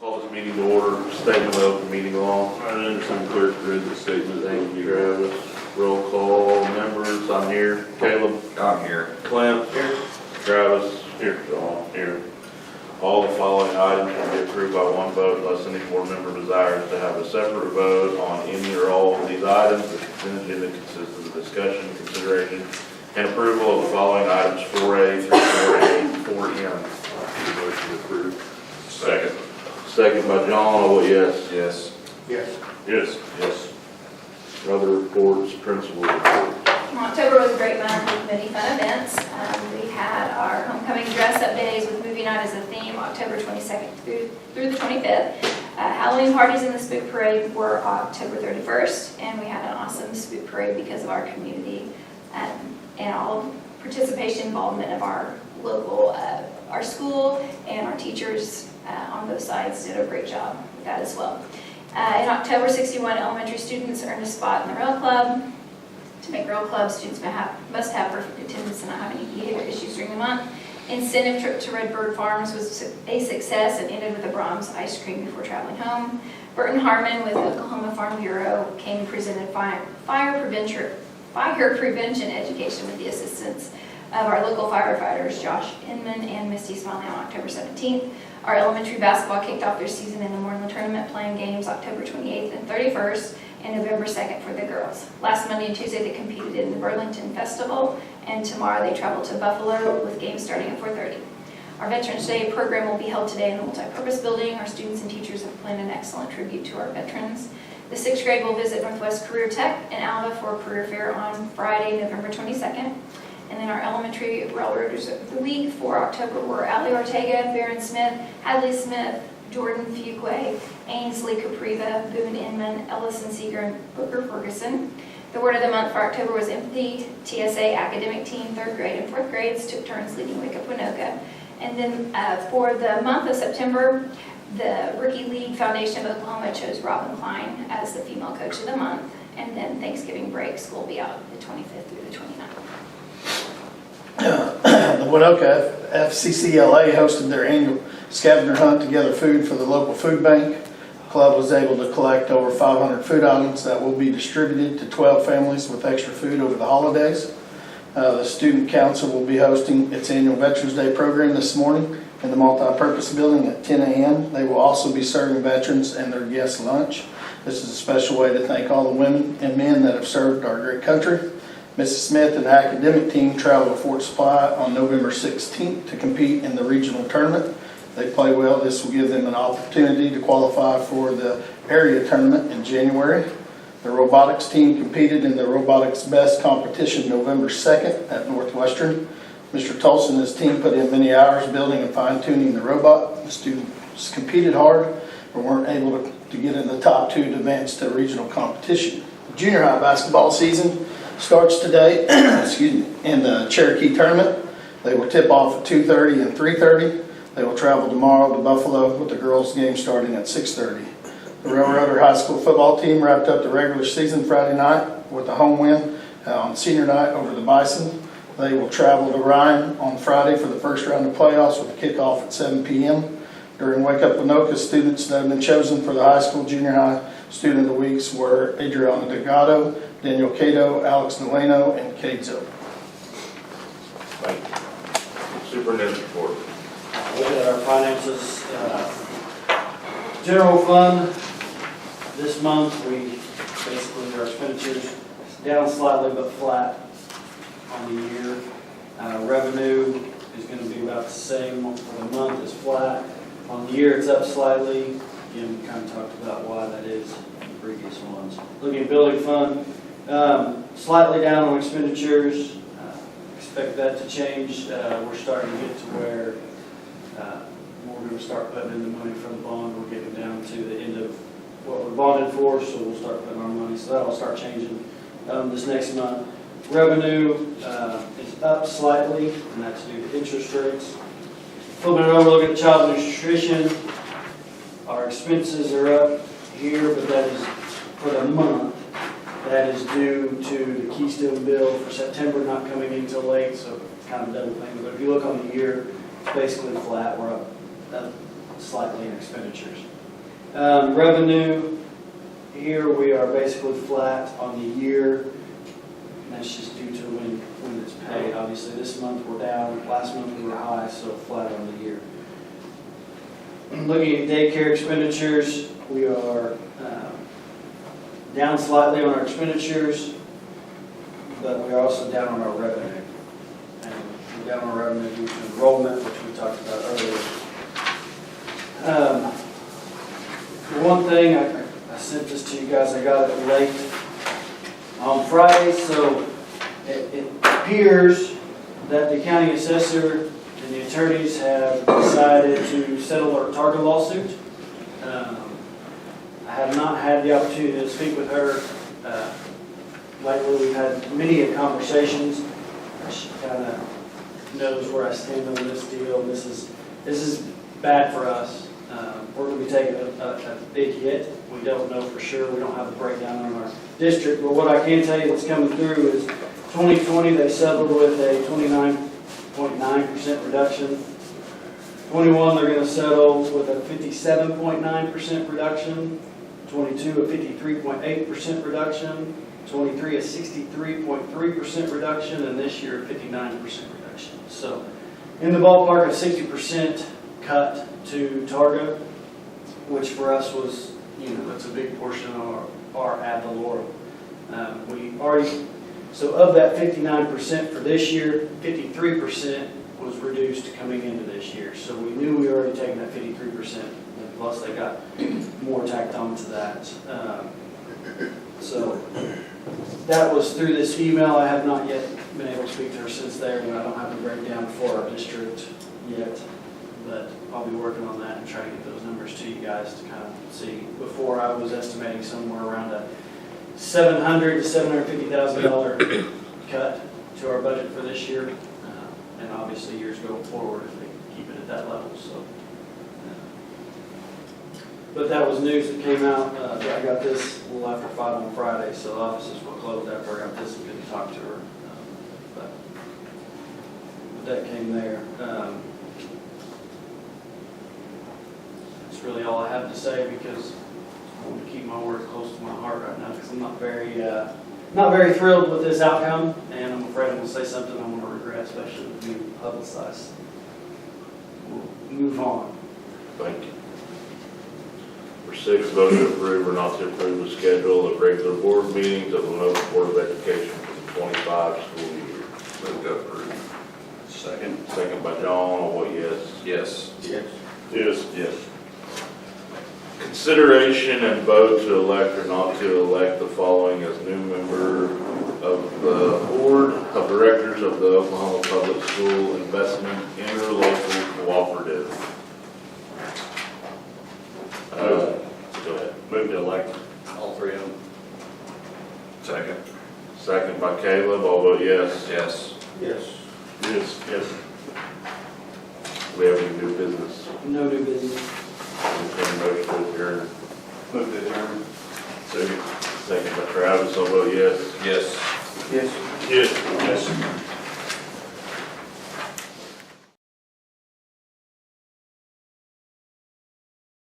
Call this meeting to order. Statement of open meeting law. Ryan Anderson, clerk, read the statement. Thank you, Travis. Roll call. Members, I'm here. Caleb. I'm here. Clint. Here. Travis. Here. John. Here. All the following items will be approved by one vote unless any board member desires to have a separate vote on any or all of these items. The consent agenda consists of the discussion, consideration, and approval of the following items 4A through 4A, 4M. Motion approved. Second. Second by John. Oh, yes. Yes. Yes. Yes. Yes. Other reports, principal reports. October was a great month with many fun events. We had our homecoming dress-up days with movie night as a theme, October 22nd through the 25th. Halloween parties in the Spook Parade were October 31st, and we had an awesome Spook Parade because of our community and all participation, involvement of our local, our school, and our teachers on both sides did a great job with that as well. In October, 61 elementary students earned a spot in the Rail Club. To make Rail Club, students must have perfect attendance and not have any behavior issues during the month. Incentive trip to Redbird Farms was a success and ended with a Brahms ice cream before traveling home. Burton Harmon with Oklahoma Farm Bureau came and presented fire prevention education with the assistance of our local firefighters, Josh Inman and Misty Smiley, on October 17th. Our elementary basketball kicked off their season in the Moreland tournament, playing games October 28th and 31st and November 2nd for the girls. Last Monday and Tuesday they competed in the Burlington Festival, and tomorrow they travel to Buffalo with games starting at 4:30. Our Veterans Day program will be held today in the multi-purpose building. Our students and teachers have planned an excellent tribute to our veterans. The 6th grade will visit Northwest Career Tech in Alva for a career fair on Friday, November 22nd. And then our elementary railroaders of the week for October were Allie Ortega, Barron Smith, Hadley Smith, Jordan Fuqua, Ainsley Capriva, Boone Inman, Ellison Seeger, and Booker Ferguson. The word of the month for October was empathy. TSA academic team, 3rd grade and 4th grades took turns leading Wake Up Waynoka. And then for the month of September, the Rookie League Foundation of Oklahoma chose Robin Klein as the female coach of the month. And then Thanksgiving break, school will be out the 25th through the 29th. The Waynoka FCCLA hosted their annual scavenger hunt to gather food for the local food bank. The club was able to collect over 500 food items that will be distributed to 12 families with extra food over the holidays. The Student Council will be hosting its annual Veterans Day program this morning in the multi-purpose building at 10 a.m. They will also be serving veterans and their guests lunch. This is a special way to thank all the women and men that have served our great country. Mrs. Smith and the academic team travel to Fort Supply on November 16th to compete in the regional tournament. If they play well, this will give them an opportunity to qualify for the area tournament in January. The robotics team competed in the Robotics Best competition November 2nd at Northwestern. Mr. Tolson and his team put in many hours building and fine-tuning the robot. The students competed hard but weren't able to get in the top 2 to advance to regional competition. The junior high basketball season starts today in the Cherokee tournament. They will tip off at 2:30 and 3:30. They will travel tomorrow to Buffalo with the girls' game starting at 6:30. The Railroader High School football team wrapped up the regular season Friday night with a home win on senior night over the Bison. They will travel to Ryan on Friday for the first round of playoffs with a kickoff at 7 p.m. During Wake Up Waynoka, students that have been chosen for the high school junior high student of the weeks were Adriana Delgado, Daniel Cato, Alex Delano, and Kate Zoe. Thank you. Superintendent's report. Looking at our finances, general fund, this month we basically, our expenditures down slightly but flat on the year. Revenue is going to be about the same for the month, is flat. On the year it's up slightly. Again, we kind of talked about why that is in the previous ones. Looking at building fund, slightly down on expenditures. Expect that to change. We're starting to get to where we're going to start putting in the money from the bond. We're getting down to the end of what we're bonded for, so we'll start putting our money. So that'll start changing this next month. Revenue is up slightly, and that's due to interest rates. Flipping it over, looking at child nutrition. Our expenses are up here, but that is for the month. That is due to the Keystone bill for September not coming in until late, so kind of double thing. But if you look on the year, it's basically flat. We're up slightly in expenditures. Revenue, here we are basically flat on the year. And that's just due to when it's paid. Obviously, this month we're down, last month we were high, so flat on the year. Looking at daycare expenditures, we are down slightly on our expenditures, but we are also down on our revenue. And we're down on our revenue due to enrollment, which we talked about earlier. One thing, I sent this to you guys, I got it late on Friday, so it appears that the county assessor and the attorneys have decided to settle our Targa lawsuit. I have not had the opportunity to speak with her. Lately, we've had many conversations. She kind of knows where I stand on this deal. This is bad for us. We're going to be taking a big hit. We don't know for sure. We don't have a breakdown on our district. But what I can tell you that's coming through is 2020, they settled with a 29.9% reduction. 21, they're going to settle with a 57.9% reduction. 22, a 53.8% reduction. 23, a 63.3% reduction. And this year, a 59% reduction. So in the ballpark of 60% cut to Targa, which for us was, that's a big portion of our ad valorem. So of that 59% for this year, 53% was reduced coming into this year. So we knew we were already taking that 53%, and plus they got more tacked onto that. So that was through this email. I have not yet been able to speak to her since there, and I don't have a breakdown for our district yet. But I'll be working on that and trying to get those numbers to you guys to kind of see. Before I was estimating somewhere around a $700,000 to $750,000 cut to our budget for this year, and obviously years going forward if they keep it at that level. So, but that was news that came out. I got this a little after 5 on Friday, so the offices were closed after I got this and couldn't talk to her. But that came there. That's really all I have to say because I want to keep my word close to my heart right now because I'm not very thrilled with this outcome, and I'm afraid I'm going to say something I'm going to regret, especially with it being publicized. We'll move on. Thank you. For 6, vote to approve or not to approve the schedule of regular board meetings of the Waynoka Board of Education for the 25 school year. Move to approve. Second. Second by John. I'll vote yes. Yes. Yes. Yes. Yes. Consideration and vote to elect or not to elect the following as new member of the Board of Directors of the Oklahoma Public School Investment Interlocal Cooperative. Go ahead. Move to elect all 3 of them. Second. Second by Caleb. I'll vote yes. Yes. Yes. Yes. Yes. Do we have any new business? No new business. Entertain a motion to adjourn. Move to adjourn. Second by Travis. I'll vote yes. Yes. Yes. Yes. Yes.